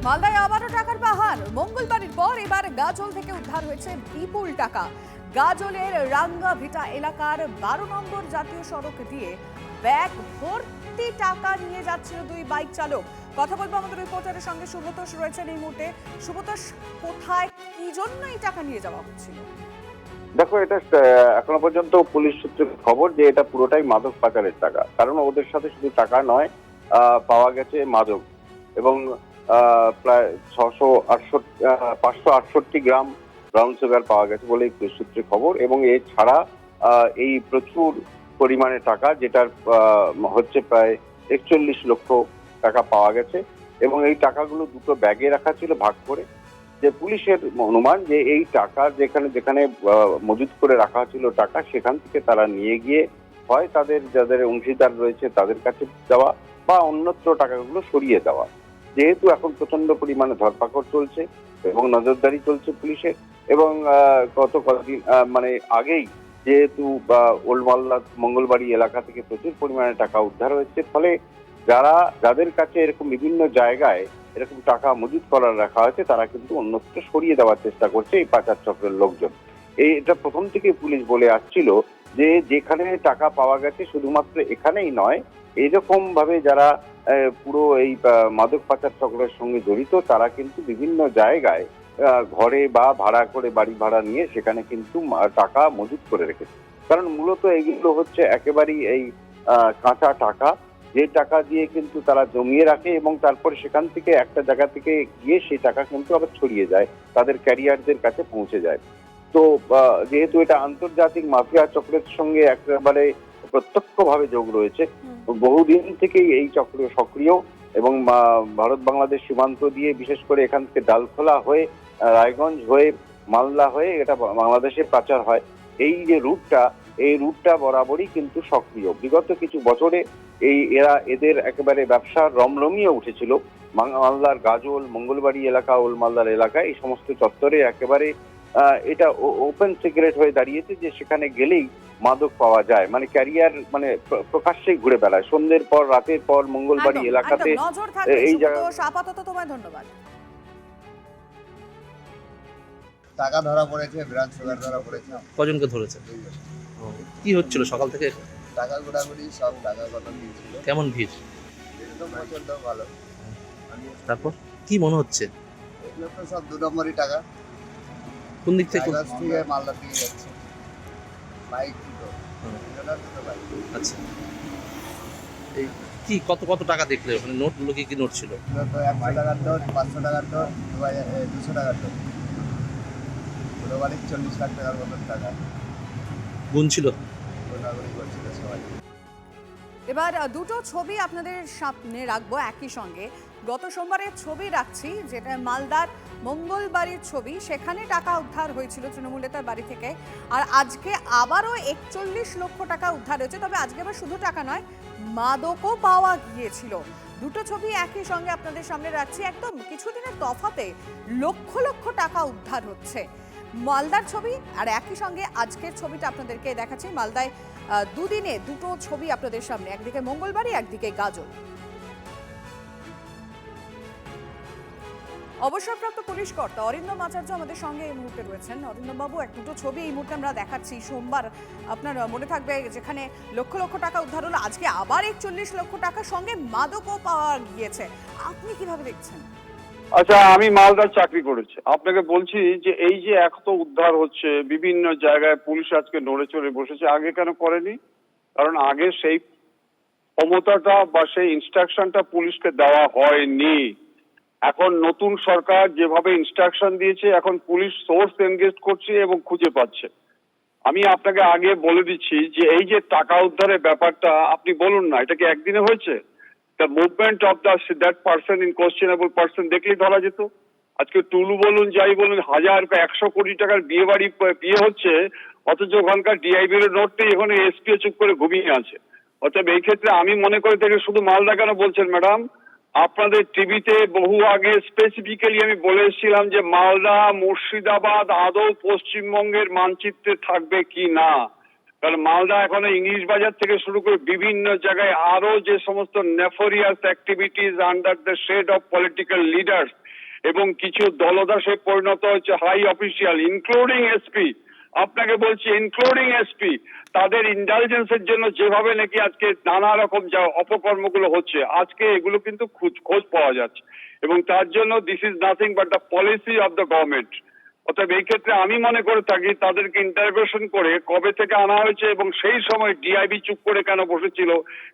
মালদায় আবারও টাকার পাহাড়। মঙ্গলবারের পর এবার গাজল থেকে উদ্ধার হয়েছে বিপুল টাকা। গাজলের রাঙ্গাভিটা এলাকার 12 নম্বর জাতীয় সড়ক দিয়ে ব্যাগ ভর্তি টাকা নিয়ে যাচ্ছিল দুই বাইক চালক। কথা বলবো আমাদের রিপোর্টারের সঙ্গে। সুব্রতোষ রয়েছেন এই মুহূর্তে। সুব্রতোষ, কোথায় কি জন্য এই টাকা নিয়ে যাওয়া হচ্ছিল? দেখো, এটা এখনো পর্যন্ত পুলিশ সূত্রে খবর যে এটা পুরোটাই মাদক পাচারের টাকা। কারণ ওদের সাথে শুধু টাকা নয়, পাওয়া গেছে মাদক এবং প্রায় 568 গ্রাম ব্রাউন সুগার পাওয়া গেছে বলে পুলিশ সূত্রে খবর। এবং এছাড়া এই প্রচুর পরিমাণে টাকা, যেটার হচ্ছে প্রায় 41 লক্ষ টাকা পাওয়া গেছে। এবং এই টাকাগুলো দুটো ব্যাগে রাখা ছিল ভাগ করে। যে পুলিশের অনুমান যে এই টাকা যেখানে যেখানে মজুত করে রাখা ছিল টাকা, সেখান থেকে তারা নিয়ে গিয়ে হয় তাদের যাদের অংশীদার রয়েছে তাদের কাছে দেওয়া বা অন্যত্র টাকাগুলো সরিয়ে দেওয়া। যেহেতু এখন প্রচন্ড পরিমাণে ধরপাকড় চলছে এবং নজরদারি চলছে পুলিশের, এবং গত কয়েকদিন মানে আগেই যেহেতু ওল্ড মালদা মঙ্গলবাড়ি এলাকা থেকে প্রচুর পরিমাণে টাকা উদ্ধার হয়েছে, ফলে যাদের কাছে এরকম বিভিন্ন জায়গায় এরকম টাকা মজুত করার রাখা হয়েছে তারা কিন্তু অন্যত্র সরিয়ে দেওয়ার চেষ্টা করছে এই পাচার চক্রের লোকজন। এটা প্রথম থেকে পুলিশ বলে আসছিল যে যেখানে টাকা পাওয়া গেছে শুধুমাত্র এখানেই নয়, এরকম ভাবে যারা পুরো এই মাদক পাচার চক্রের সঙ্গে জড়িত তারা কিন্তু বিভিন্ন জায়গায় ঘরে বা ভাড়া করে বাড়ি ভাড়া নিয়ে সেখানে কিন্তু টাকা মজুত করে রেখেছে। কারণ মূলত এইগুলো হচ্ছে একেবারেই এই কাঁচা টাকা, যে টাকা দিয়ে কিন্তু তারা জমিয়ে রাখে এবং তারপরে সেখান থেকে একটা জায়গা থেকে গিয়ে সেই টাকা কিন্তু আবার ছড়িয়ে যায়, তাদের ক্যারিয়ারদের কাছে পৌঁছে যায়। তো যেহেতু এটা আন্তর্জাতিক মাফিয়া চক্রের সঙ্গে একেবারে প্রত্যক্ষভাবে যোগ রয়েছে, বহুদিন থেকেই এই চক্র সক্রিয় এবং ভারত বাংলাদেশ সীমান্ত দিয়ে বিশেষ করে এখান থেকে ডালখোলা হয়ে রায়গঞ্জ হয়ে মালদা হয়ে এটা বাংলাদেশে পাচার হয়। এই যে এই রুটটা বরাবরই কিন্তু সক্রিয়। বিগত কিছু বছরে এদের একেবারে ব্যবসা রমরমিয়ে উঠেছিল। মালদার গাজল, মঙ্গলবাড়ি এলাকা, ওল্ড মালদার এলাকা, এই সমস্ত চত্বরে একেবারে এটা ওপেন সিক্রেট হয়ে দাঁড়িয়েছে যে সেখানে গেলেই মাদক পাওয়া যায়। মানে ক্যারিয়ার মানে প্রকাশ্যেই ঘুরে বেড়ায় সন্ধ্যের পর রাতের পর মঙ্গলবাড়ি এলাকাতে। এই জায়গা আপাতত তোমায় ধন্যবাদ। টাকা ধরা পড়েছে, ব্রাউন সুগার ধরা পড়েছে। কজনকে ধরেছে? কি হচ্ছিল সকাল থেকে? টাকা ঘোরাঘুরি, সব টাকা কত দিয়েছিল। কেমন ভিড়? এগুলো প্রচন্ড ভালো। তারপর কি মনে হচ্ছে? এগুলো তো সব 2 নম্বরই টাকা। কোন দিক থেকে? রায়গঞ্জ থেকে মালদা দিয়ে যাচ্ছে। বাইক দুটো, দুটো বাইক। আচ্ছা, এই কি কত কত টাকা দেখলে ওখানে? নোটগুলো কি কি নোট ছিল? এগুলো তো 100 টাকার নোট, 500 টাকার নোট, 200 টাকার নোট। পুরো বাড়ি 40 লাখ টাকার মতন টাকা গুনছিল? ঘোরাঘুরি করছিল সবাই। এবার দুটো ছবি আপনাদের সামনে রাখবো একই সঙ্গে। গত সোমবারের ছবি রাখছি, যেটা মালদার মঙ্গলবাড়ির ছবি। সেখানে টাকা উদ্ধার হয়েছিল তৃণমূল নেতার বাড়ি থেকে। আর আজকে আবারও 41 লক্ষ টাকা উদ্ধার হয়েছে। তবে আজকে আবার শুধু টাকা নয়, মাদকও পাওয়া গিয়েছিল। দুটো ছবি একই সঙ্গে আপনাদের সামনে রাখছি। একদম কিছুদিনের তফাতে লক্ষ লক্ষ টাকা উদ্ধার হচ্ছে। মালদার ছবি আর একই সঙ্গে আজকের ছবিটা আপনাদেরকে দেখাচ্ছি। মালদায় দুদিনে দুটো ছবি আপনাদের সামনে, একদিকে মঙ্গলবাড়ি, একদিকে গাজল। অবসরপ্রাপ্ত পুলিশ কর্তা অরিন্দম আচার্য আমাদের সঙ্গে এই মুহূর্তে রয়েছেন। অরিন্দম বাবু, দুটো ছবি এই মুহূর্তে আমরা দেখাচ্ছি। সোমবার আপনার মনে থাকবে যেখানে লক্ষ লক্ষ টাকা উদ্ধার হলো, আজকে আবার 41 লক্ষ টাকার সঙ্গে মাদকও পাওয়া গিয়েছে। আপনি কিভাবে দেখছেন? আচ্ছা, আমি মালদার চাকরি করেছি, আপনাকে বলছি যে এই যে এত উদ্ধার হচ্ছে বিভিন্ন জায়গায়, পুলিশ আজকে নড়ে চড়ে বসেছে। আগে কেন করেনি? কারণ আগে সেই ক্ষমতাটা বা সেই ইনস্ট্রাকশনটা পুলিশকে দেওয়া হয়নি। এখন নতুন সরকার যেভাবে ইনস্ট্রাকশন দিয়েছে, এখন পুলিশ সোর্স এনগেজ করছে এবং খুঁজে পাচ্ছে। আমি আপনাকে আগে বলে দিচ্ছি যে এই যে টাকা উদ্ধারের ব্যাপারটা, আপনি বলুন না এটা কি একদিনে হয়েছে? The movement of that person in questionable person দেখলেই ধরা যেত। আজকে টুলু বলুন, যাই বলুন, 100 কোটি টাকার বিয়ে হচ্ছে, অথচ ওখানকার ডিআইবির নোট নেই, এখানে এসপিও চুপ করে ঘুমিয়ে আছে। অতএব এই ক্ষেত্রে আমি মনে করে থেকে শুধু মালদা কেন বলছেন ম্যাডাম, আপনাদের টিভিতে বহু আগে স্পেসিফিক্যালি আমি বলে এসেছিলাম যে মালদা, মুর্শিদাবাদ আদৌ পশ্চিমবঙ্গের মানচিত্রে থাকবে কি না। কারণ মালদা এখনো ইংলিশ বাজার থেকে শুরু করে বিভিন্ন জায়গায় আরো যে সমস্ত nefarious activities under the shade of political leaders, এবং কিছু দলদাসে পরিণত হচ্ছে হাই অফিসিয়াল ইনক্লুডিং এসপি, আপনাকে বলছি ইনক্লুডিং এসপি, তাদের ইন্টেলিজেন্সের জন্য যেভাবে নাকি আজকে নানা রকম যা অপকর্মগুলো হচ্ছে, আজকে এগুলো কিন্তু খোঁজ পাওয়া যাচ্ছে এবং তার জন্য this is nothing but the policy of the government. অর্থাৎ এই ক্ষেত্রে আমি মনে করে থাকি তাদেরকে ইন্টারভেশন করে কবে থেকে আনা হয়েছে এবং সেই সময় ডিআইবি চুপ করে কেন বসেছিল,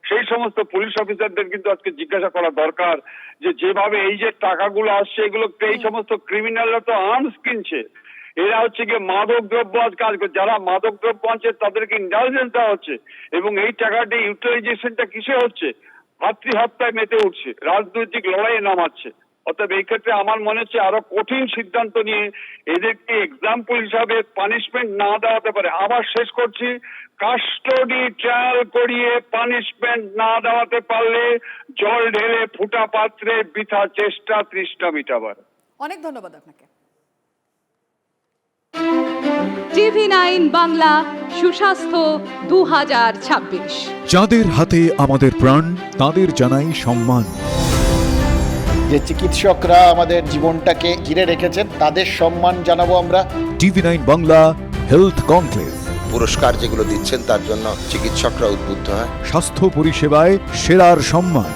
সেই সমস্ত পুলিশ অফিসারদের কিন্তু আজকে জিজ্ঞাসা করা দরকার যে যেভাবে এই যে টাকাগুলো আসছে এগুলো এই সমস্ত ক্রিমিনালরা তো আর্মস কিনছে, এরা হচ্ছে গিয়ে মাদক দ্রব্য আজ কাজ করছে, যারা মাদক দ্রব্য আনছে তাদেরকে ইন্টেলিজেন্স দেওয়া হচ্ছে এবং এই টাকাটি ইউটিলাইজেশনটা কিসে হচ্ছে, ভাতৃ হত্যায় মেতে উঠছে, রাজনৈতিক লড়াইয়ে নামাচ্ছে। অর্থাৎ এই ক্ষেত্রে আমার মনে হচ্ছে আরো কঠিন সিদ্ধান্ত নিয়ে এদেরকে এক্সাম্পল হিসাবে পানিশমেন্ট না দেওয়াতে পারে। আবার শেষ করছি, কাস্টডি ট্রায়াল করিয়ে পানিশমেন্ট না দেওয়াতে পারলে জল ঢেলে ফুটা পাত্রে বৃথা চেষ্টা তৃষ্ণা মিটাবার। অনেক ধন্যবাদ আপনাকে। TV9 বাংলা সুস্বাস্থ্য 2026। যাদের হাতে আমাদের প্রাণ তাদের জানাই সম্মান। যে চিকিৎসকরা আমাদের জীবনটাকে ঘিরে রেখেছেন তাদের সম্মান জানাবো আমরা। TV9 বাংলা হেলথ কনক্লেভ, পুরস্কার যেগুলো দিচ্ছেন তার জন্য চিকিৎসকরা উদ্বুদ্ধ হয়। স্বাস্থ্য পরিষেবায় সেরার সম্মান।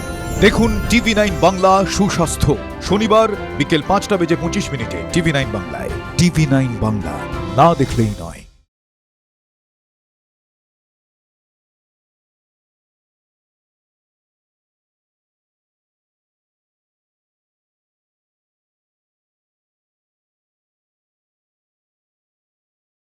দেখুন TV9 বাংলা সুস্বাস্থ্য, শনিবার বিকেল 5:25 TV9 বাংলায়। TV9 বাংলা, না দেখলেই নয়।